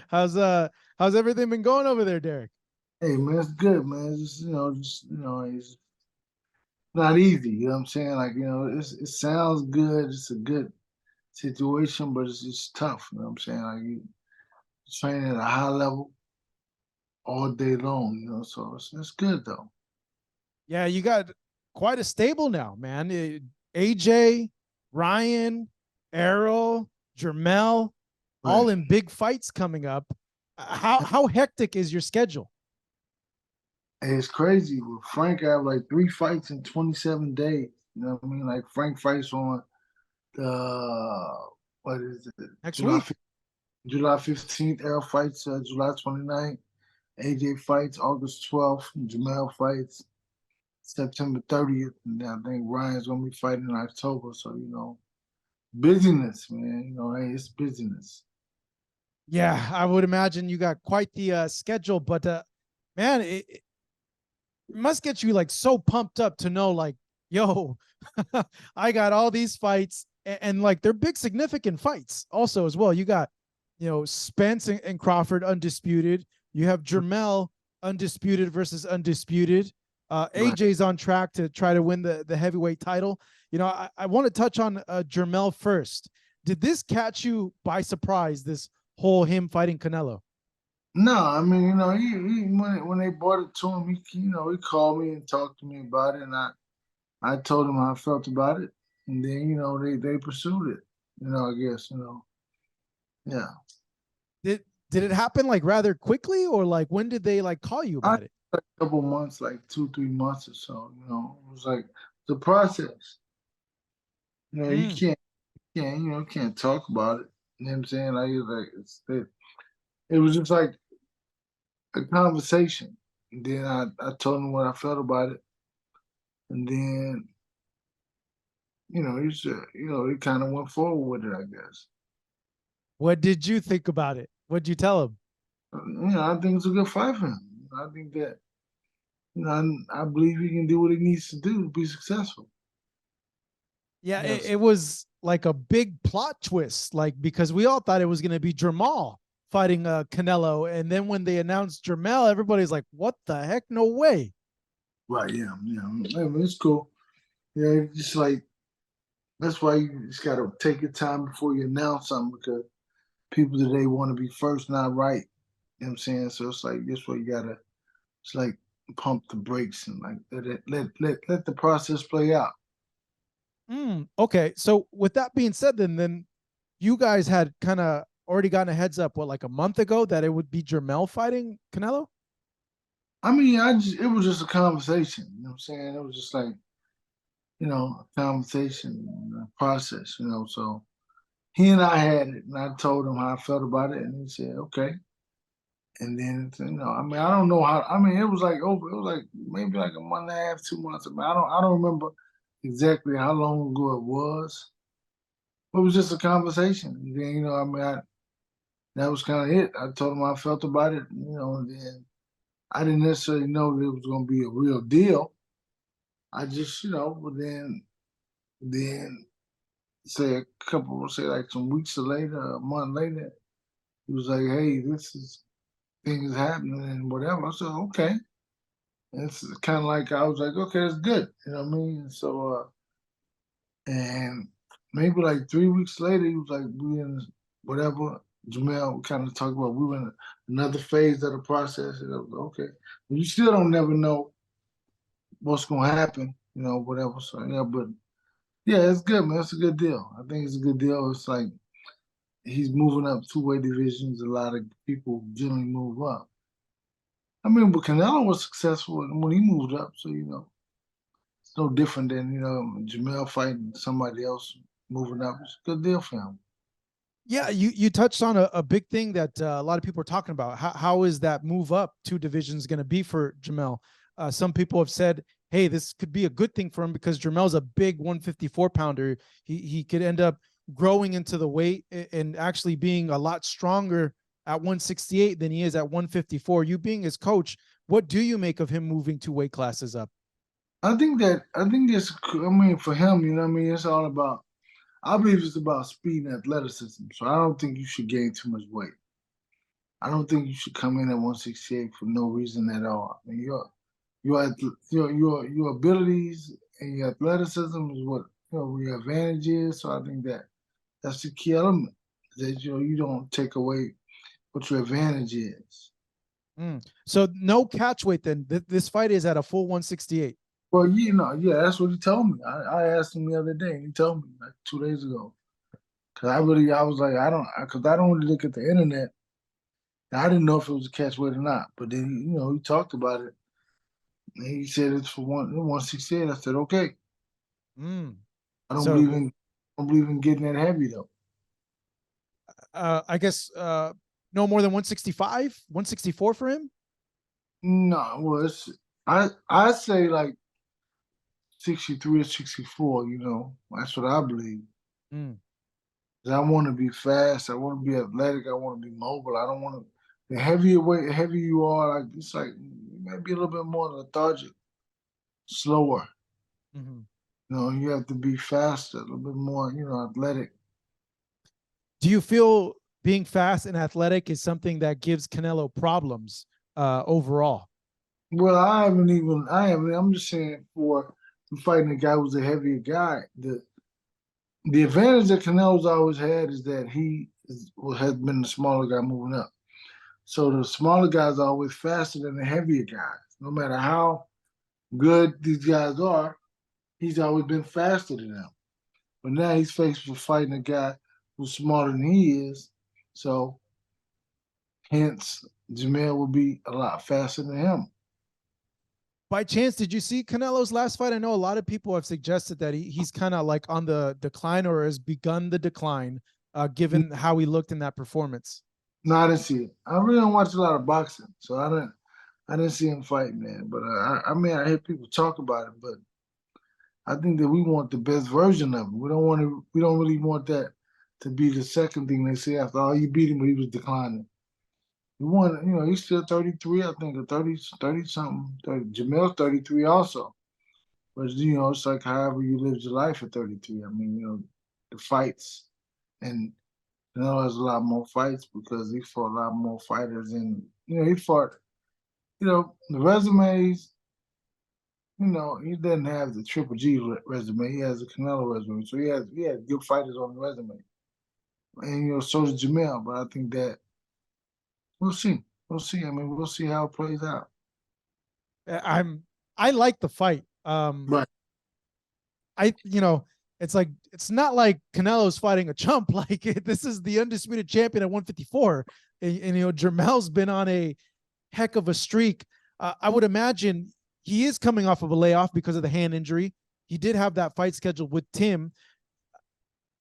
How's how's everything been going over there, Derrick? Hey man, it's good, man. It's it's not easy. You know what I'm saying? Like it sounds good. It's a good situation, but it's just tough. You know what I'm saying? Like you train at a high level all day long. So it's good though. Yeah, you got quite a stable now, man. AJ, Ryan, Errol, Jermell, Right. all in big fights coming up. How hectic is your schedule? And it's crazy. With Frank, I have like 3 fights in 27 days. You know what I mean? Like Frank fights on what is it? Next July week? July 15th. Errol fights July 29th. AJ fights August 12th. Jermell fights September 30th. And I think Ryan's gonna be fighting in October. So, busyness, man. Hey, it's busyness. Yeah, I would imagine you got quite the schedule, but man, it must get you like so pumped up to know, like, yo, I got all these fights, and like they're big, significant fights also as well. You got, Spence and Crawford undisputed. You have Jermell undisputed versus undisputed. Right. AJ's on track to try to win the heavyweight title. I want to touch on Jermell first. Did this catch you by surprise? This whole him fighting Canelo? No, I mean, when they brought it to him, he called me and talked to me about it, and I told him how I felt about it, and then they pursued it. I guess yeah. Did it happen like rather quickly, or like when did they like call you I about it? a couple months, like 2, 3 months or so. It was like the process. You Mm, can't talk about it. You know what I'm saying? It was just like a conversation. And then I told him what I felt about it, and then he said, he kind of went forward with it, I guess. what did you think about it? What'd you tell him? I think it's a good fight for him. I think that I believe he can do what he needs to do to be successful. Yeah, it, Yes. it was like a big plot twist, like because we all thought it was going to be Jermall fighting Canelo, and then when they announced Jermell, everybody's like, "What the heck? No way!" Right. Yeah. Yeah. I mean, it's cool. Yeah. It's just like that's why you just gotta take your time before you announce something because people today want to be first, not right. You know what I'm saying? So it's like this way you gotta it's like pump the brakes and like let the process play out. Okay, so with that being said, then you guys had kind of already gotten a heads up, what, like a month ago, that it would be Jermell fighting Canelo? I mean, it was just a conversation. You know what I'm saying? It was just like, a conversation, a process, So he and I had it and I told him how I felt about it and he said, okay. And then, I mean, I don't know how. I mean, it was like over. It was like maybe like a month and a half, 2 months. I mean, I don't remember exactly how long ago it was. It was just a conversation. And then, I mean, that was kind of it. I told him how I felt about it. And then I didn't necessarily know that it was going to be a real deal. I just, but then say like some weeks later, a month later, he was like, "Hey, this is things happening and whatever." I said, "Okay." It's kind of like I was like, okay, that's good. You know what I mean? And maybe like 3 weeks later, he was like, we in whatever. Jermell kind of talked about we were in another phase of the process. And I was like, okay, but you still don't never know what's gonna happen. Whatever. So yeah, but yeah, it's good, man. It's a good deal. I think it's a good deal. It's like he's moving up two-weight divisions. A lot of people generally move up. I mean, but Canelo was successful when he moved up, so it's no different than Jermell fighting somebody else moving up. It's a good deal for him. Yeah, you touched on a big thing that a lot of people are talking about. How is that move up two divisions going to be for Jamel? Some people have said, hey, this could be a good thing for him because Jamel's a big 154 pounder. He could end up growing into the weight and actually being a lot stronger at 168 than he is at 154. You being his coach, what do you make of him moving two weight classes up? I think it's. I mean, for him, I mean, it's all about. I believe it's about speed and athleticism. So I don't think you should gain too much weight. I don't think you should come in at 168 for no reason at all. I mean, your abilities and your athleticism is what your advantage is. So I think that's the key element that you don't take away what your advantage is. So no catch weight then. This fight is at a full 168. Well, yeah, that's what he told me. I asked him the other day, and he told me like 2 days ago. Cause I was like, cause I don't really look at the internet. I didn't know if it was a catch weight or not. But then, he talked about it. And he said it's for 168. I said, okay. Mm. I don't So believe in, getting that heavy though. I guess no more than 165, 164 for him. No, well, I say like 63 or 64. That's what I believe. Mm. 'Cause I want to be fast. I want to be athletic. I want to be mobile. I don't want to. The heavier you are, like it's like you might be a little bit more lethargic, slower. Mm-hmm. You have to be faster, a little bit more, athletic. Do you feel being fast and athletic is something that gives Canelo problems overall? Well, I'm just saying for fighting a guy who's a heavier guy, the advantage that Canelo's always had is that has been the smaller guy moving up. So the smaller guys are always faster than the heavier guys. No matter how good these guys are, he's always been faster than them. But now he's faced with fighting a guy who's smarter than he is. So hence Jermell will be a lot faster than him. By chance, did you see Canelo's last fight? I know a lot of people have suggested that he's kind of like on the decline or has begun the decline, given how he looked in that performance. No, I didn't see it. I really don't watch a lot of boxing, so I didn't see him fight, man. But I mean, I hear people talk about it, but I think that we want the best version of him. We don't want to. We don't really want that to be the second thing they say after all you beat him, but he was declining. We want, he's still 33, I think, or 30 something. 30. Jermell's 33 also. But it's like however you live your life at 33. I mean, the fights, and has a lot more fights because he fought a lot more fighters, and he fought. The resumes. He doesn't have the Triple G resume. He has a Canelo resume, so he has good fighters on the resume, and so does Jermell. But I think that we'll see. We'll see. I mean, we'll see how it plays out. I like the fight. Right. It's like it's not like Canelo's fighting a chump. Like this is the undisputed champion at 154, and Jermell's been on a heck of a streak. I would imagine he is coming off of a layoff because of the hand injury. He did have that fight scheduled with Tim.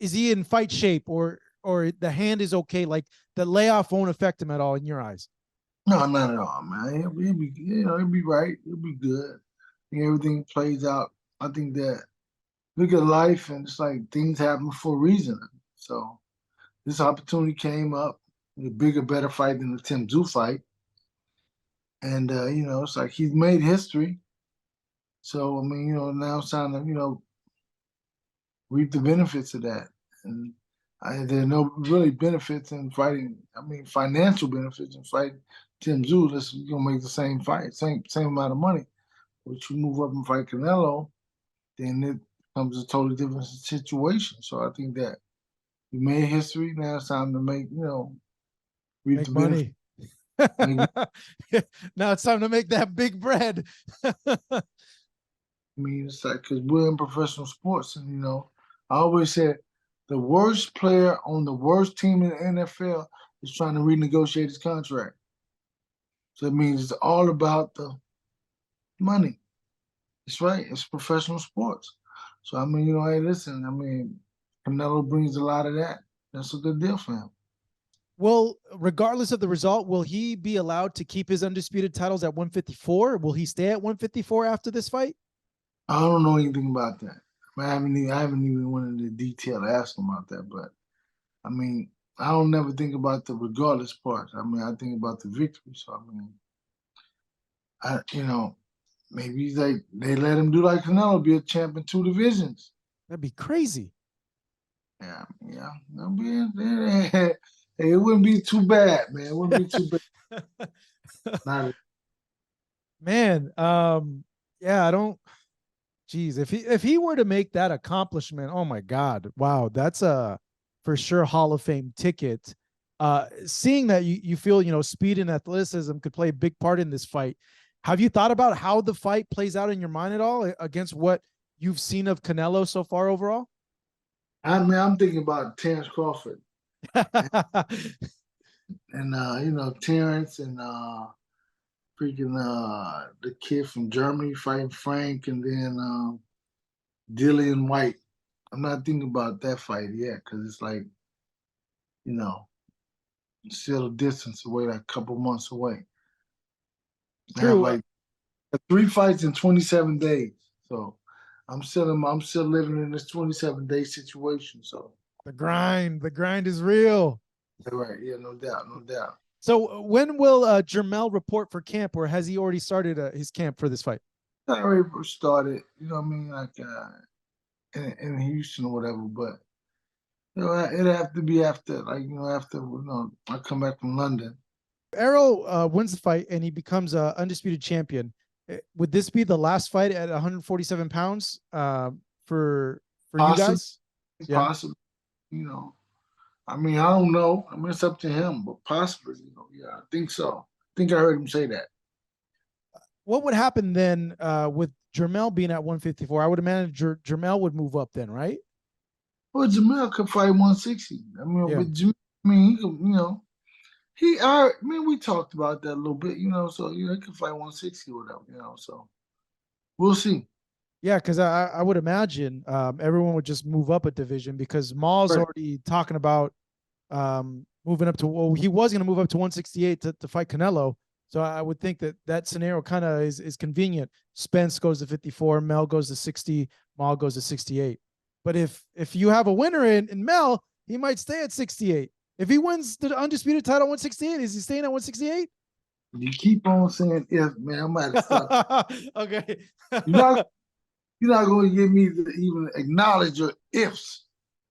Is he in fight shape, or the hand is okay? Like the layoff won't affect him at all in your eyes? No, not at all, man. He'll be right. He'll be good. Everything plays out. I think that look at life, and it's like things happen for a reason. So this opportunity came up, a bigger, better fight than the Tim Tszyu fight, and it's like he's made history. So I mean, now it's time to reap the benefits of that. And there are no really benefits in fighting. I mean, financial benefits in fighting Tim Tszyu. You're gonna make the same fight, same amount of money. But you move up and fight Canelo, then it becomes a totally different situation. So I think that we made history. Now it's time to reap Make the money. Now it's time to make that big bread. I mean, it's like because we're in professional sports, and I always said the worst player on the worst team in the NFL is trying to renegotiate his contract. So it means it's all about the money. It's right. It's professional sports. So I mean, hey, listen. I mean, Canelo brings a lot of that. That's a good deal for him. Well, regardless of the result, will he be allowed to keep his undisputed titles at 154? Will he stay at 154 after this fight? I don't know anything about that. I haven't even went into detail to ask him about that. But I mean, I don't never think about the regardless part. I mean, I think about the victory. So I mean, maybe he's like they let him do like Canelo, be a champ in 2 divisions. That'd be crazy. Yeah. That'll be it. Hey, it wouldn't be too bad, man. It wouldn't be too bad. Not Man, yeah, I don't. Geez, if he were to make that accomplishment, oh my God, wow, that's a for sure Hall of Fame ticket. Seeing that you feel speed and athleticism could play a big part in this fight. Have you thought about how the fight plays out in your mind at all against what you've seen of Canelo so far overall? I mean, I'm thinking about Terrence Crawford and Terrence and freaking the kid from Germany fighting Frank, and then Dillian White. I'm not thinking about that fight yet because it's like, you know, still a distance away, like a couple months away. I have True. like 3 fights in 27 days, so I'm still living in this 27-day situation. So The grind is real. right, yeah, no doubt, no doubt. So when will Jermell report for camp, or has he already started his camp for this fight? I already started, you know what I mean, like in Houston or whatever, but it'd have to be after, like, after I come back from London. Errol wins the fight and he becomes a undisputed champion. Would this be the last fight at 147 pounds for you Possibly, guys? Yeah. possibly, you know. I mean, I don't know. I mean, it's up to him, but possibly, yeah, I think so. I think I heard him say that. What would happen then with Jermell being at 154? I would imagine Jermell would move up then, right? Well, Jermell could fight 160. I mean, Yeah. but I mean, he could, I mean, we talked about that a little bit, so he could fight 160 or whatever, so we'll see. Yeah, because I would imagine everyone would just move up a division because Maul's Right. already talking about moving up to, well, he was going to move up to 168 to fight Canelo. So I would think that scenario kind of is convenient. Spence goes to 54, Mel goes to 60, Maul goes to 68. But if you have a winner in Mel, he might stay at 68. If he wins the undisputed title 168, is he staying at 168? You keep on saying if, man, I might have stop. Okay. You're not, you're not going to give me to even acknowledge your ifs.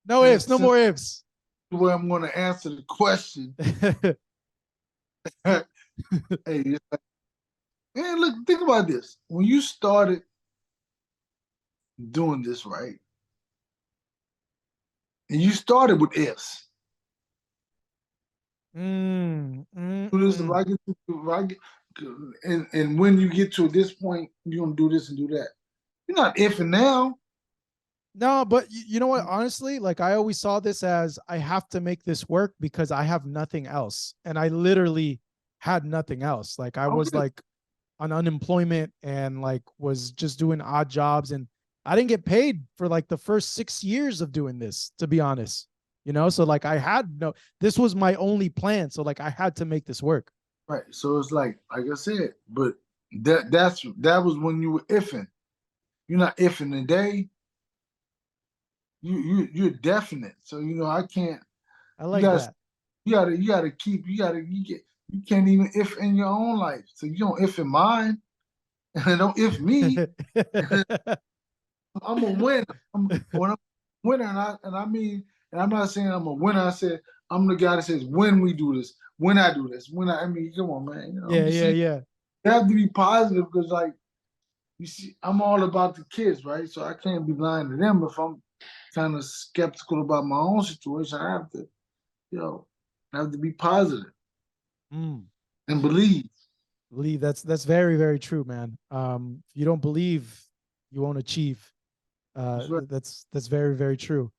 No ifs, no more ifs. The way I'm going to answer the question. Hey, man, look, think about this. When you started doing this, right, and you started with ifs. Do this if I get, and when you get to this point, you're gonna do this and do that. You're not ifing now. No, but you know what? Honestly, like I always saw this as I have to make this work because I have nothing else. And I literally had nothing else. Like I was Okay. like on unemployment and like was just doing odd jobs. And I didn't get paid for like the first 6 years of doing this, to be honest. So like I had this was my only plan. So like I had to make this work. Right. So it's like I said, but that was when you were ifing. You're not ifing today. You're definite. So I can't. I You like gotta that. you can't even if in your own life. So you don't if in mine, and don't if me. I'm a winner. When I'm a winner, and I mean, and I'm not saying I'm a winner. I said I'm the guy that says when we do this, when I do this, I mean, come on, man. I'm Yeah, just yeah, saying yeah. you have to be positive because, like, you see, I'm all about the kids, right? So I can't be lying to them if I'm kind of skeptical about my own situation. I have to, I have to be positive Mm. and believe. Believe that's very, very true, man. If you don't believe, you won't achieve. That's right. That's very, very true.